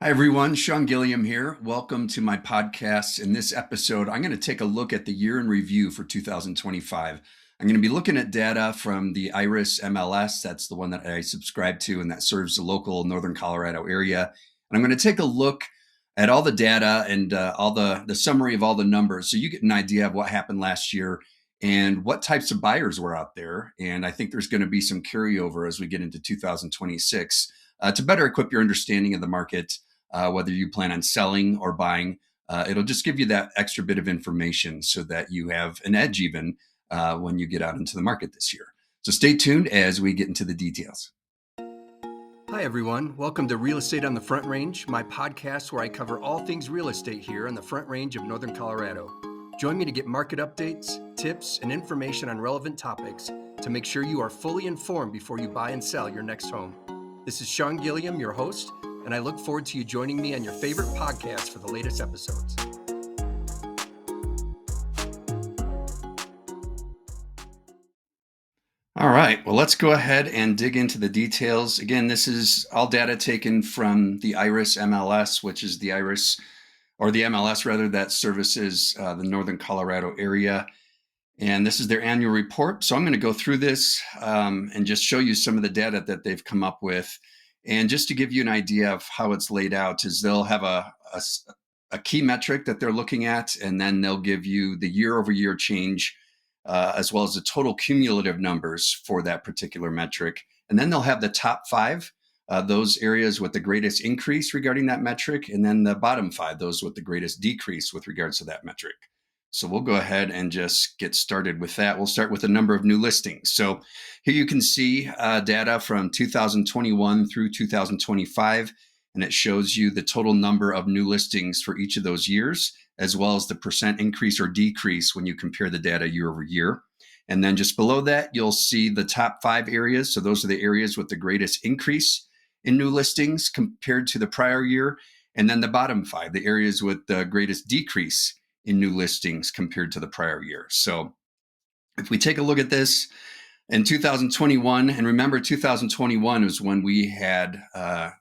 Hi, everyone. Sean Gilliam here. Welcome to my podcast. In this episode, I'm going to take a look at the year in review for 2025. I'm going to be looking at data from the IRES MLS. That's the one that I subscribe to, and that serves the local Northern Colorado area. And I'm going to take a look at all the data and all the summary of all the numbers so you get an idea of what happened last year and what types of buyers were out there. And I think there's going to be some carryover as we get into 2026 to better equip your understanding of the market. Whether you plan on selling or buying, it'll just give you that extra bit of information so that you have an edge even when you get out into the market this year. So stay tuned as we get into the details. Hi, everyone. Welcome to Real Estate on the Front Range, my podcast where I cover all things real estate here on the Front Range of Northern Colorado. Join me to get market updates, tips, and information on relevant topics to make sure you are fully informed before you buy and sell your next home. This is Sean Gilliam, your host, and I look forward to you joining me on your favorite podcast for the latest episodes. All right, well, let's go ahead and dig into the details. Again, this is all data taken from the IRES MLS, which is the IRES, or the MLS rather, that services the Northern Colorado area. And this is their annual report. So I'm going to go through this and just show you some of the data that they've come up with. And just to give you an idea of how it's laid out is they'll have a key metric that they're looking at, and then they'll give you the year-over-year change, as well as the total cumulative numbers for that particular metric. And then they'll have the top five, those areas with the greatest increase regarding that metric, and then the bottom five, those with the greatest decrease with regards to that metric. So we'll go ahead and just get started with that. We'll start with the number of new listings. So here you can see data from 2021 through 2025, and it shows you the total number of new listings for each of those years, as well as the percent increase or decrease when you compare the data year over year. And then just below that, you'll see the top five areas. So those are the areas with the greatest increase in new listings compared to the prior year. And then the bottom five, the areas with the greatest decrease in new listings compared to the prior year. So if we take a look at this in 2021, and remember 2021 is when we had the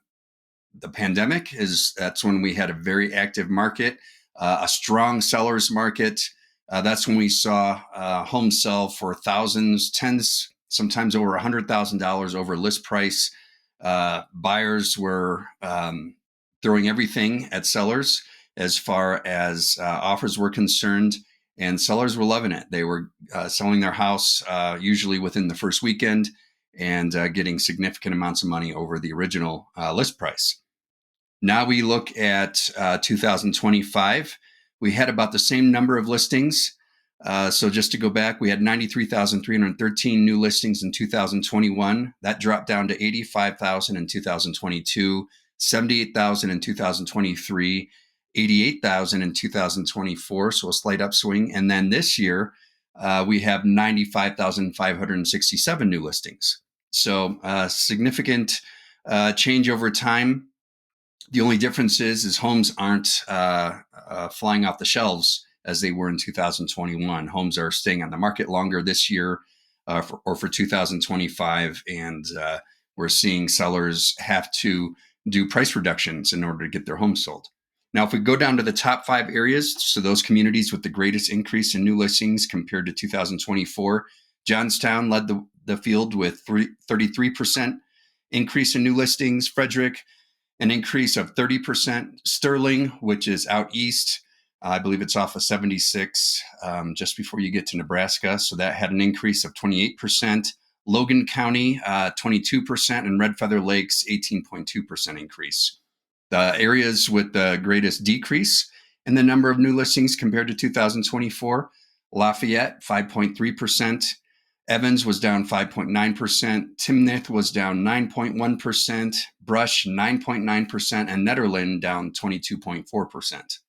pandemic, that's when we had a very active market, a strong seller's market. That's when we saw homes sell for thousands, tens, sometimes over $100,000 over list price. Buyers were throwing everything at sellers as far as offers were concerned, and sellers were loving it. They were selling their house usually within the first weekend and getting significant amounts of money over the original list price. Now we look at 2025. We had about the same number of listings. So just to go back, we had 93,313 new listings in 2021. That dropped down to 85,000 in 2022, 78,000 in 2023, 88,000 in 2024, so a slight upswing. And then this year, we have 95,567 new listings. So significant change over time. The only difference is homes aren't flying off the shelves as they were in 2021. Homes are staying on the market longer this year or for 2025, and we're seeing sellers have to do price reductions in order to get their homes sold. Now, if we go down to the top five areas, so those communities with the greatest increase in new listings compared to 2024, Johnstown led the field with 33% increase in new listings. Frederick, an increase of 30%. Sterling, which is out east, I believe it's off of 76 just before you get to Nebraska. So that had an increase of 28%. Logan County, 22%, and Red Feather Lakes, 18.2% increase. The areas with the greatest decrease in the number of new listings compared to 2024, Lafayette, 5.3%. Evans was down 5.9%. Timnath was down 9.1%. Brush, 9.9%. And Netherland down 22.4%.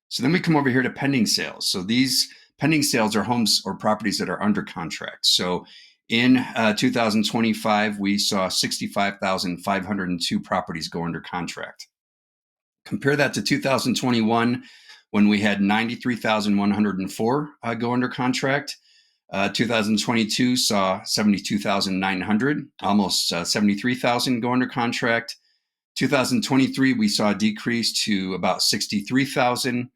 So then we come over here to pending sales. So these pending sales are homes or properties that are under contract. So in 2025, we saw 65,502 properties go under contract. Compare that to 2021, when we had 93,104 go under contract. 2022 saw 72,900, almost 73,000 go under contract. 2023, we saw a decrease to about 63,000.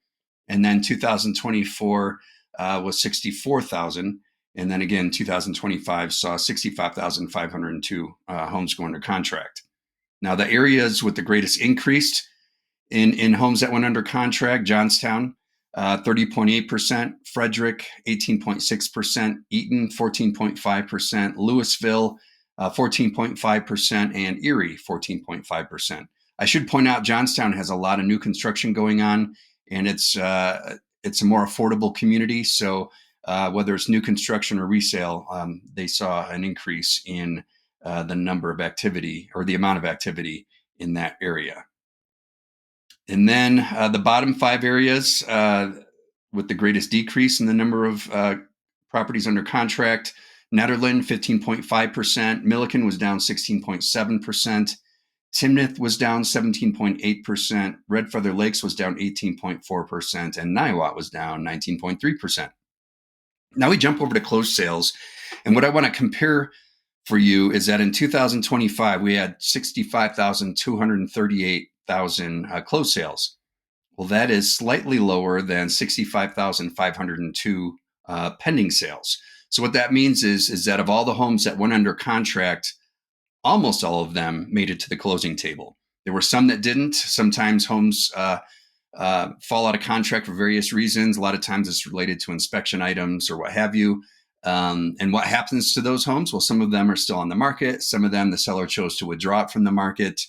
And then 2024 was 64,000. And then again, 2025 saw 65,502 homes go under contract. Now, the areas with the greatest increase in homes that went under contract: Johnstown, 30.8%, Frederick, 18.6%, Eaton, 14.5%, Louisville, 14.5%, and Erie, 14.5%. I should point out Johnstown has a lot of new construction going on, and it's a more affordable community. So whether it's new construction or resale, they saw an increase in the number of activity or the amount of activity in that area. And then the bottom 5 areas with the greatest decrease in the number of properties under contract: Nederland, 15.5%. Milliken was down 16.7%. Timnath was down 17.8%. Red Feather Lakes was down 18.4%. And Niwot was down 19.3%. Now we jump over to closed sales. And what I want to compare for you is that in 2025, we had 65,238 closed sales. Well, that is slightly lower than 65,502 pending sales. So what that means is that of all the homes that went under contract, almost all of them made it to the closing table. There were some that didn't. Sometimes homes fall out of contract for various reasons. A lot of times it's related to inspection items or what have you. And what happens to those homes? Well, some of them are still on the market. Some of them, the seller chose to withdraw it from the market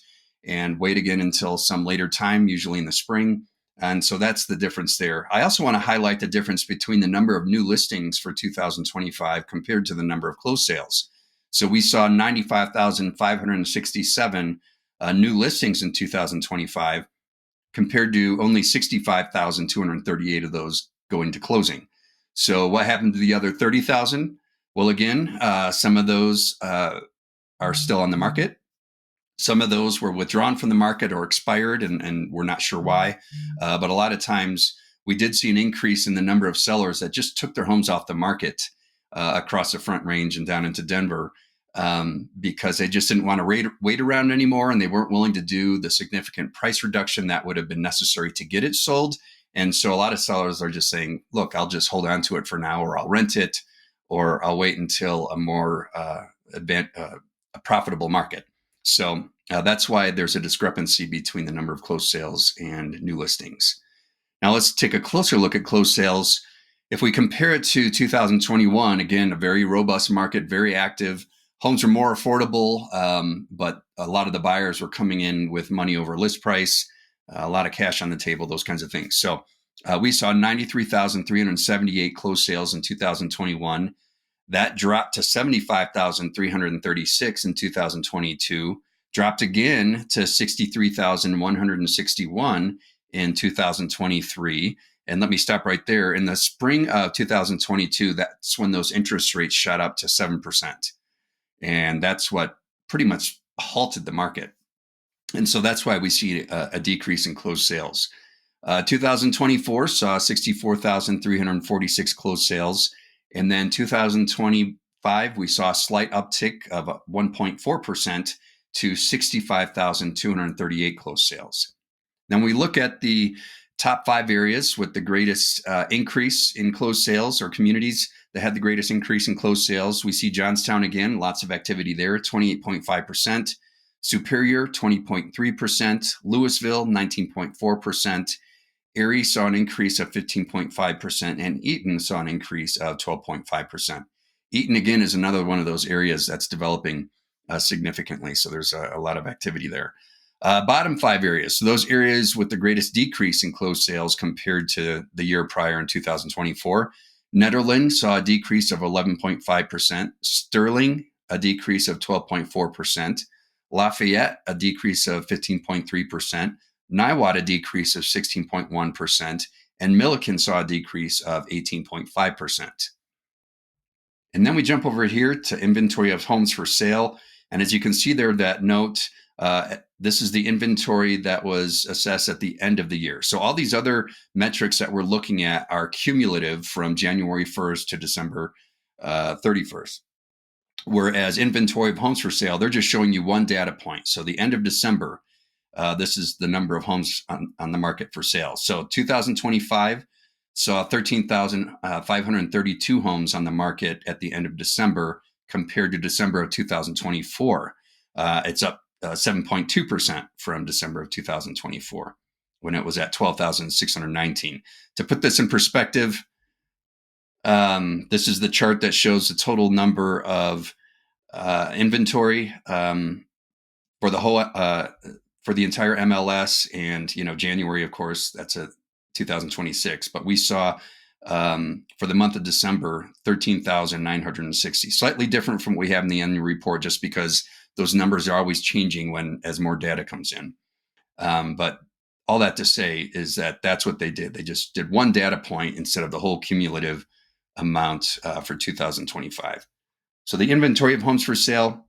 and wait again until some later time, usually in the spring. And so that's the difference there. I also want to highlight the difference between the number of new listings for 2025 compared to the number of closed sales. So we saw 95,567 new listings in 2025 compared to only 65,238 of those going to closing. So what happened to the other 30,000? Well, again, some of those are still on the market. Some of those were withdrawn from the market or expired, and we're not sure why. But a lot of times we did see an increase in the number of sellers that just took their homes off the market across the Front Range and down into Denver because they just didn't want to wait around anymore, and they weren't willing to do the significant price reduction that would have been necessary to get it sold. And so a lot of sellers are just saying, look, I'll just hold on to it for now, or I'll rent it, or I'll wait until a more a profitable market. So that's why there's a discrepancy between the number of closed sales and new listings. Now let's take a closer look at closed sales. If we compare it to 2021, again, a very robust market, very active. Homes are more affordable, but a lot of the buyers were coming in with money over list price, a lot of cash on the table, those kinds of things. So we saw 93,378 closed sales in 2021. That dropped to 75,336 in 2022, dropped again to 63,161 in 2023. And let me stop right there. In the spring of 2022, that's when those interest rates shot up to 7%. And that's what pretty much halted the market. And so that's why we see a decrease in closed sales. 2024 saw 64,346 closed sales. And then 2025, we saw a slight uptick of 1.4% to 65,238 closed sales. Then we look at the top 5 areas with the greatest increase in closed sales, or communities that had the greatest increase in closed sales. We see Johnstown again, lots of activity there, 28.5%. Superior, 20.3%. Louisville, 19.4%. Erie saw an increase of 15.5%, and Eaton saw an increase of 12.5%. Eaton, again, is another one of those areas that's developing significantly, so there's a lot of activity there. Bottom 5 areas, so those areas with the greatest decrease in closed sales compared to the year prior in 2024. Nederland saw a decrease of 11.5%. Sterling, a decrease of 12.4%. Lafayette, a decrease of 15.3%. Niwot, a decrease of 16.1%, and Milliken saw a decrease of 18.5%. And then we jump over here to inventory of homes for sale. And as you can see there, that note, this is the inventory that was assessed at the end of the year. So all these other metrics that we're looking at are cumulative from January 1st to December 31st. Whereas inventory of homes for sale, they're just showing you one data point. So the end of December, This is the number of homes on the market for sale. So 2025 saw 13,532 homes on the market at the end of December compared to December of 2024. It's up 7.2% from December of 2024 when it was at 12,619. To put this in perspective, this is the chart that shows the total number of inventory for the whole for the entire MLS, and January, of course, that's a 2026. But we saw for the month of December 13,960, slightly different from what we have in the annual report, just because those numbers are always changing as more data comes in. But all that to say is that that's what they did. They just did one data point instead of the whole cumulative amount for 2025. So the inventory of homes for sale,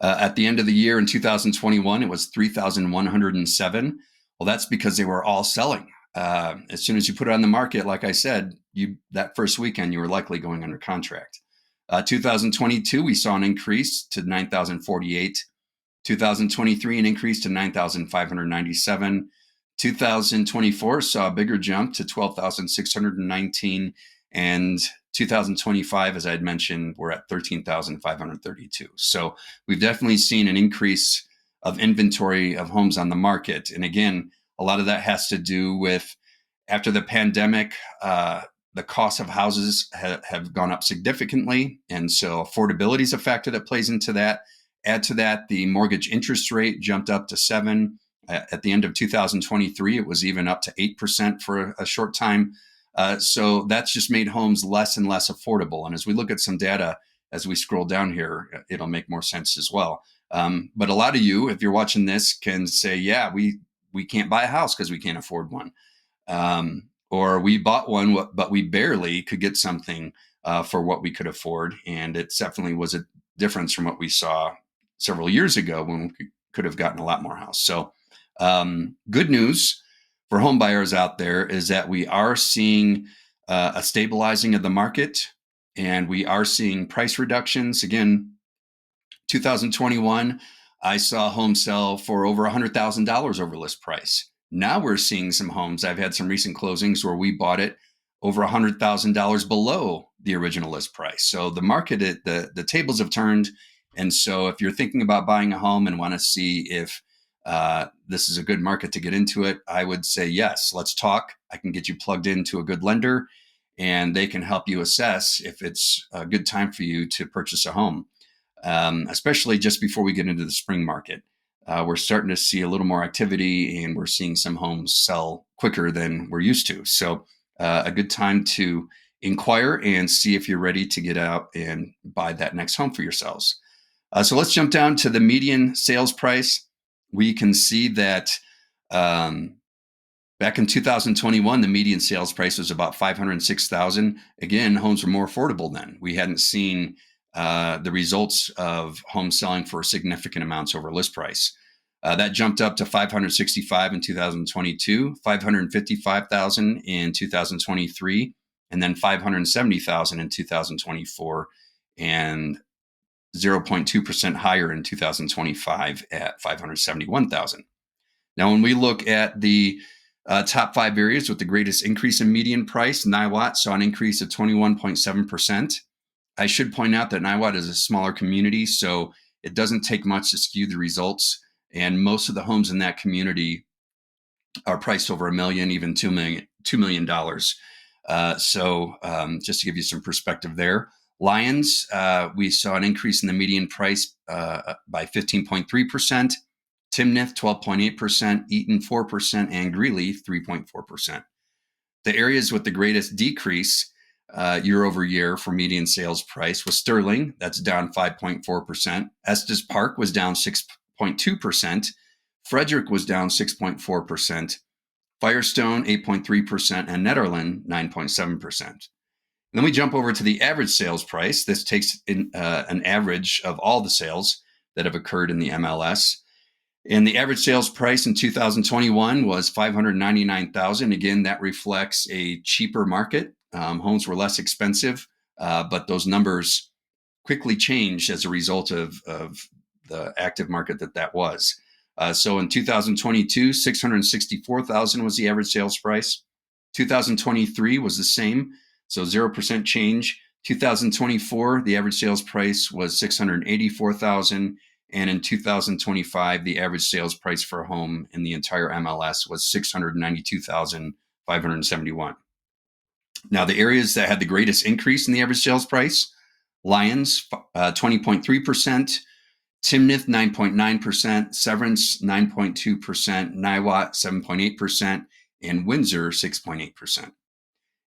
at the end of the year in 2021, it was 3,107. Well, that's because they were all selling. As soon as you put it on the market, like I said, that first weekend, you were likely going under contract. 2022, we saw an increase to 9,048. 2023, an increase to 9,597. 2024 saw a bigger jump to 12,619. And 2025, as I had mentioned, we're at 13,532. So we've definitely seen an increase of inventory of homes on the market. And again, a lot of that has to do with after the pandemic, the cost of houses have gone up significantly. And so affordability is a factor that plays into that. Add to that, the mortgage interest rate jumped up to 7%. At the end of 2023, it was even up to 8% for a short time. So that's just made homes less and less affordable. And as we look at some data, as we scroll down here, it'll make more sense as well. But a lot of you, if you're watching this, can say, yeah, we can't buy a house because we can't afford one. Or we bought one, but we barely could get something for what we could afford. And it definitely was a difference from what we saw several years ago when we could have gotten a lot more house. So good news for home buyers out there is that we are seeing a stabilizing of the market, and we are seeing price reductions. Again, 2021, I saw a home sell for over $100,000 over list price. Now we're seeing some homes. I've had some recent closings where we bought it over $100,000 below the original list price. So the market, the tables have turned. And so if you're thinking about buying a home and want to see if this is a good market to get into it, I would say, yes, let's talk. I can get you plugged into a good lender, and they can help you assess if it's a good time for you to purchase a home, especially just before we get into the spring market. We're starting to see a little more activity, and we're seeing some homes sell quicker than we're used to. So a good time to inquire and see if you're ready to get out and buy that next home for yourselves. So let's jump down to the median sales price. We can see that back in 2021, the median sales price was about $506,000. Again, homes were more affordable then. We hadn't seen the results of homes selling for significant amounts over list price. That jumped up to $565,000 in 2022, $555,000 in 2023, and then $570,000 in 2024, and 0.2% higher in 2025 at $571,000. Now, when we look at the top 5 areas with the greatest increase in median price, Niwot saw an increase of 21.7%. I should point out that Niwot is a smaller community, so it doesn't take much to skew the results. And most of the homes in that community are priced over $1 million, even $2 million. So just to give you some perspective there. Lyons, we saw an increase in the median price by 15.3%. Timnath, 12.8%, Eaton, 4%, and Greeley, 3.4%. The areas with the greatest decrease year over year for median sales price was Sterling, that's down 5.4%. Estes Park was down 6.2%. Frederick was down 6.4%. Firestone, 8.3%, and Nederland, 9.7%. Then we jump over to the average sales price. This takes in, an average of all the sales that have occurred in the MLS. And the average sales price in 2021 was $599,000. Again, that reflects a cheaper market. Homes were less expensive, but those numbers quickly changed as a result of the active market that was. So in 2022, 664,000 was the average sales price. 2023 was the same, so 0% change. 2024, the average sales price was 684,000, and in 2025, the average sales price for a home in the entire MLS was 692,571. Now, the areas that had the greatest increase in the average sales price: Lyons, 20.3%, Timnath, 9.9%, Severance, 9.2%, Niwot, 7.8%, and Windsor, 6.8%.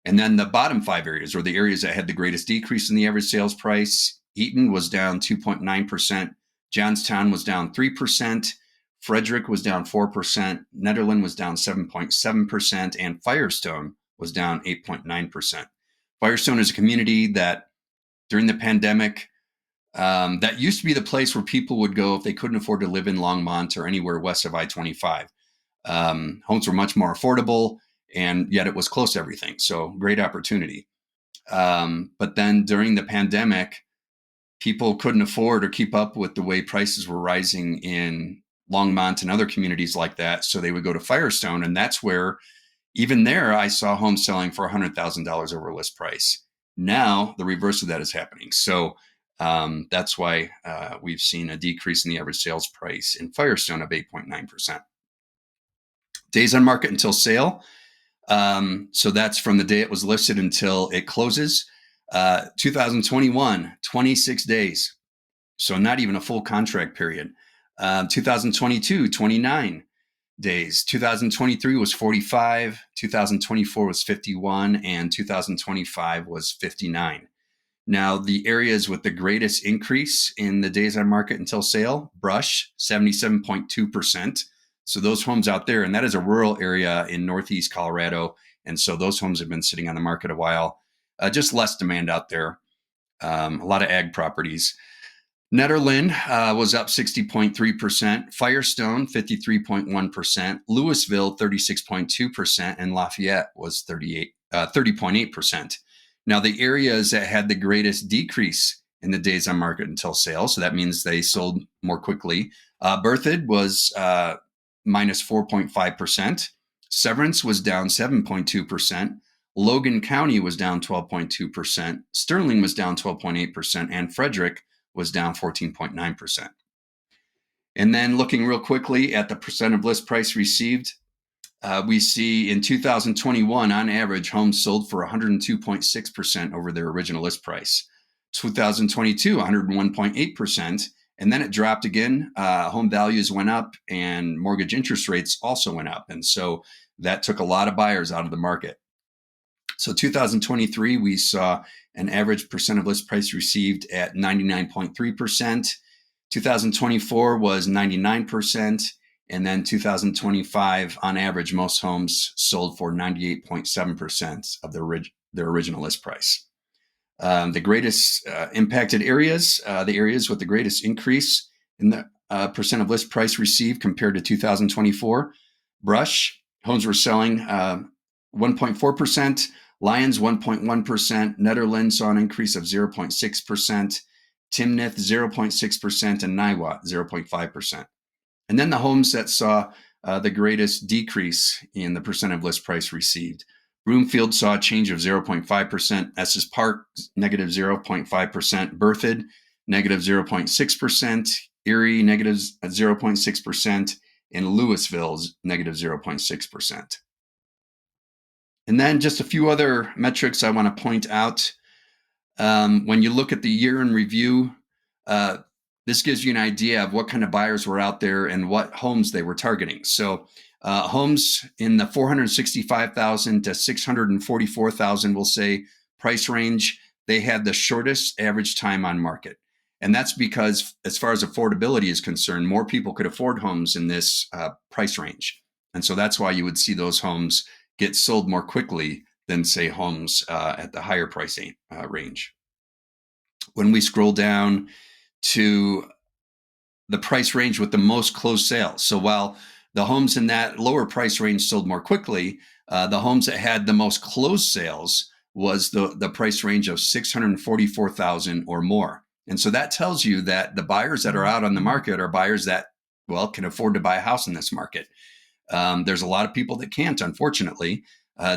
And then the bottom 5 areas, or the areas that had the greatest decrease in the average sales price: Eaton was down 2.9%, Johnstown was down 3%, Frederick was down 4%, Nederland was down 7.7%, and Firestone was down 8.9%. Firestone is a community that during the pandemic, that used to be the place where people would go if they couldn't afford to live in Longmont or anywhere west of I-25. Homes were much more affordable, and yet it was close to everything. So great opportunity. But then during the pandemic, people couldn't afford or keep up with the way prices were rising in Longmont and other communities like that. So they would go to Firestone, and that's where, even there, I saw homes selling for $100,000 over list price. Now the reverse of that is happening. So that's why we've seen a decrease in the average sales price in Firestone of 8.9%. Days on market until sale. So that's from the day it was listed until it closes. 2021, 26 days. So not even a full contract period. 2022, 29 days. 2023 was 45. 2024 was 51. And 2025 was 59. Now, the areas with the greatest increase in the days on market until sale: Brush, 77.2%. So those homes out there, and that is a rural area in Northeast Colorado. And so those homes have been sitting on the market a while. Just less demand out there. A lot of ag properties. Nederland was up 60.3%, Firestone 53.1%, Louisville 36.2%, and Lafayette was 30.8%. Now, the areas that had the greatest decrease in the days on market until sale, so that means they sold more quickly. Berthoud was minus 4.5%. Severance was down 7.2%. Logan County was down 12.2%. Sterling was down 12.8%. And Frederick was down 14.9%. And then looking real quickly at the percent of list price received, we see in 2021, on average, homes sold for 102.6% over their original list price. 2022, 101.8%. And then it dropped again. Home values went up and mortgage interest rates also went up. And so that took a lot of buyers out of the market. So 2023, we saw an average percent of list price received at 99.3%. 2024 was 99%. And then 2025, on average, most homes sold for 98.7% of their original list price. The greatest impacted areas, the areas with the greatest increase in the percent of list price received compared to 2024: Brush, homes were selling 1.4%, Lyons 1.1%, Nederland saw an increase of 0.6%, Timnath 0.6%, and Niwot 0.5%. And then the homes that saw the greatest decrease in the percent of list price received: Broomfield saw a change of 0.5%, Estes Park negative 0.5%, Berthoud negative 0.6%, Erie negative 0.6%, and Louisville negative 0.6%. And then just a few other metrics I want to point out. When you look at the year in review, this gives you an idea of what kind of buyers were out there and what homes they were targeting. So homes in the 465,000 to 644,000, we'll say, price range, they had the shortest average time on market. And that's because, as far as affordability is concerned, more people could afford homes in this price range. And so that's why you would see those homes get sold more quickly than, say, homes at the higher price range. When we scroll down to the price range with the most closed sales, so while the homes in that lower price range sold more quickly, the homes that had the most closed sales was the price range of 644,000 or more. And so that tells you that the buyers that are out on the market are buyers that well, can afford to buy a house in this market. There's a lot of people that can't, unfortunately,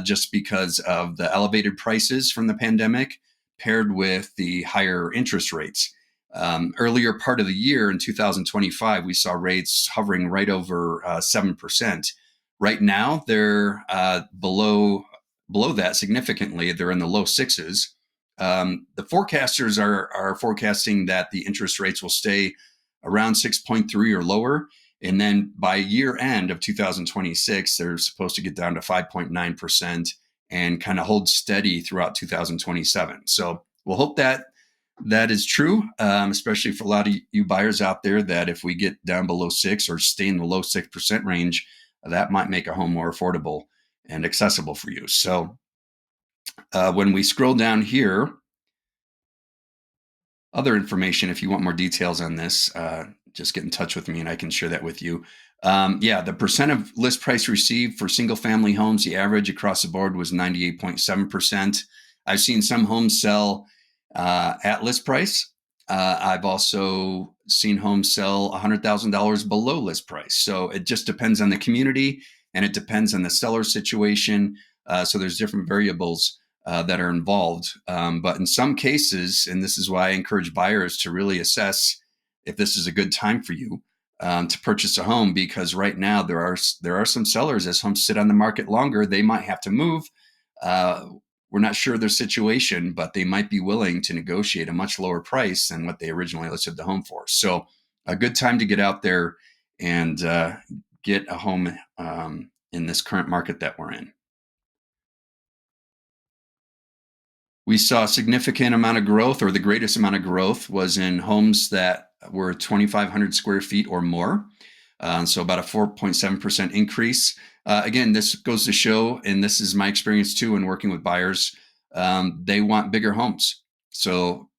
just because of the elevated prices from the pandemic paired with the higher interest rates. Earlier part of the year in 2025, we saw rates hovering right over 7%. Right now, they're below that significantly. They're in the low sixes. The forecasters are forecasting that the interest rates will stay around 6.3 or lower. And then by year end of 2026, they're supposed to get down to 5.9% and kind of hold steady throughout 2027. So we'll hope that that is true, especially for a lot of you buyers out there, that if we get down below 6 or stay in the low 6% range, that might make a home more affordable and accessible for you. So when we scroll down here, other information, if you want more details on this, just get in touch with me and I can share that with you. Yeah, the percent of list price received for single family homes, the average across the board was 98.7%. I've seen some homes sell at list price. I've also seen homes sell $100,000 below list price. So it just depends on the community and it depends on the seller situation. So there's different variables that are involved. But in some cases, and this is why I encourage buyers to really assess if this is a good time for you to purchase a home, because right now there are some sellers, as homes sit on the market longer, they might have to move. We're not sure of their situation, but they might be willing to negotiate a much lower price than what they originally listed the home for. So a good time to get out there and get a home in this current market that we're in. We saw a significant amount of growth, or the greatest amount of growth was in homes that were 2,500 square feet or more. So about a 4.7% increase. Again, this goes to show, and this is my experience too in working with buyers, they want bigger homes. So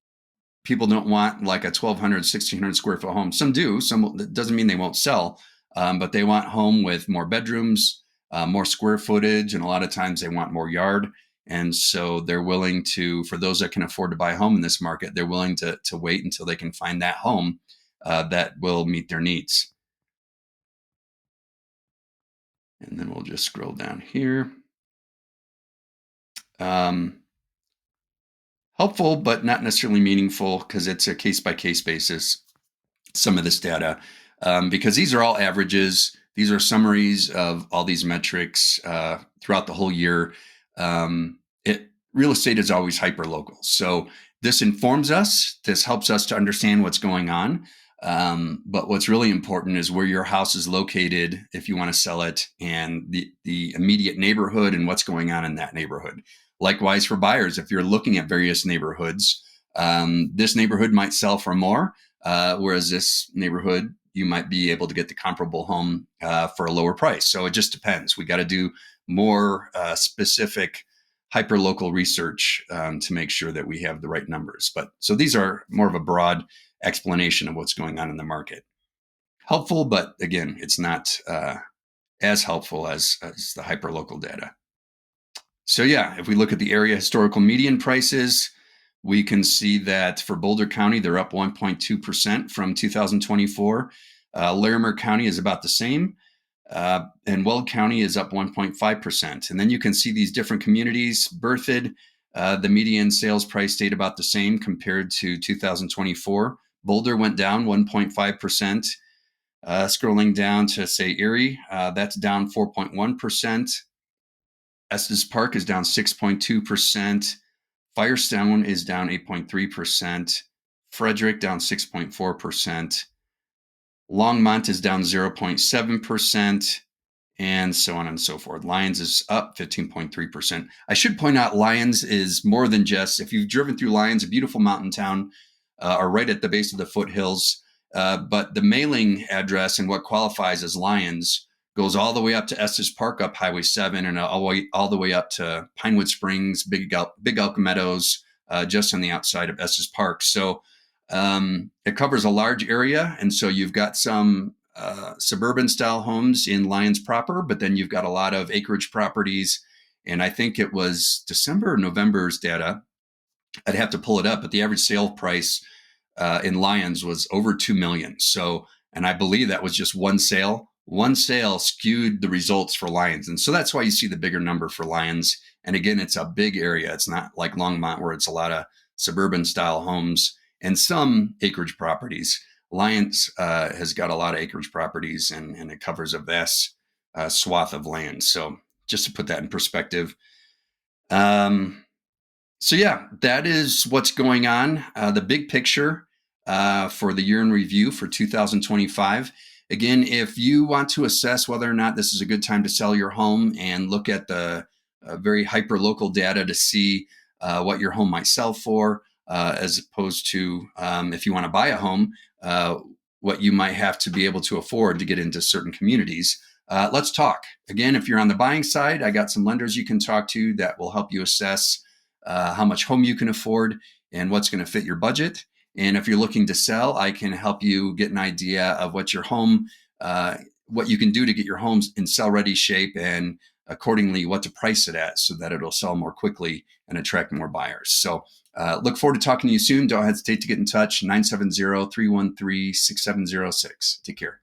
people don't want like a 1,200, 1,600 square foot home. Some do. Some, that doesn't mean they won't sell, but they want a home with more bedrooms, more square footage, and a lot of times they want more yard. And so they're willing to, for those that can afford to buy a home in this market, they're willing to wait until they can find that home that will meet their needs. And then we'll just scroll down here. Helpful, but not necessarily meaningful, because it's a case-by-case basis, some of this data, because these are all averages. These are summaries of all these metrics throughout the whole year. Real estate is always hyper-local. So this informs us. This helps us to understand what's going on. But what's really important is where your house is located if you want to sell it, and the immediate neighborhood and what's going on in that neighborhood. Likewise for buyers, if you're looking at various neighborhoods, this neighborhood might sell for more, whereas this neighborhood, you might be able to get the comparable home for a lower price. So it just depends. We got to do more specific hyper-local research to make sure that we have the right numbers. But so these are more of a broad explanation of what's going on in the market. Helpful, but again, it's not as helpful as the hyper-local data. So yeah, if we look at the area historical median prices, we can see that for Boulder County, they're up 1.2% from 2024. Larimer County is about the same. And Weld County is up 1.5%. And then you can see these different communities. Berthoud, the median sales price stayed about the same compared to 2024. Boulder went down 1.5%. Scrolling down to, say, Erie, that's down 4.1%. Estes Park is down 6.2%. Firestone is down 8.3%. Frederick down 6.4%. Longmont is down 0.7%, and so on and so forth. Lyons is up 15.3%. I should point out Lyons is more than just, if you've driven through Lyons, a beautiful mountain town, or right at the base of the foothills, but the mailing address and what qualifies as Lyons goes all the way up to Estes Park up Highway 7 and all the way up to Pinewood Springs, Big Elk Meadows, just on the outside of Estes Park. So it covers a large area. And so you've got some suburban style homes in Lyons proper, but then you've got a lot of acreage properties. And I think it was December or November's data. I'd have to pull it up, but the average sale price in Lyons was over $2 million. So And I believe that was just one sale. One sale skewed the results for Lyons. And so that's why you see the bigger number for Lyons. And again, it's a big area. It's not like Longmont where it's a lot of suburban style homes and some acreage properties. Lyons has got a lot of acreage properties, and it covers a vast swath of land. So just to put that in perspective. So yeah, that is what's going on. The big picture for the year in review for 2025. Again, if you want to assess whether or not this is a good time to sell your home and look at the very hyper-local data to see what your home might sell for, as opposed to if you want to buy a home, what you might have to be able to afford to get into certain communities. Let's talk. Again, if you're on the buying side, I got some lenders you can talk to that will help you assess how much home you can afford and what's going to fit your budget. And if you're looking to sell, I can help you get an idea of what your home, what you can do to get your homes in sell ready shape, and accordingly what to price it at so that it'll sell more quickly and attract more buyers. So look forward to talking to you soon. Don't hesitate to get in touch, 970-313-6706. Take care.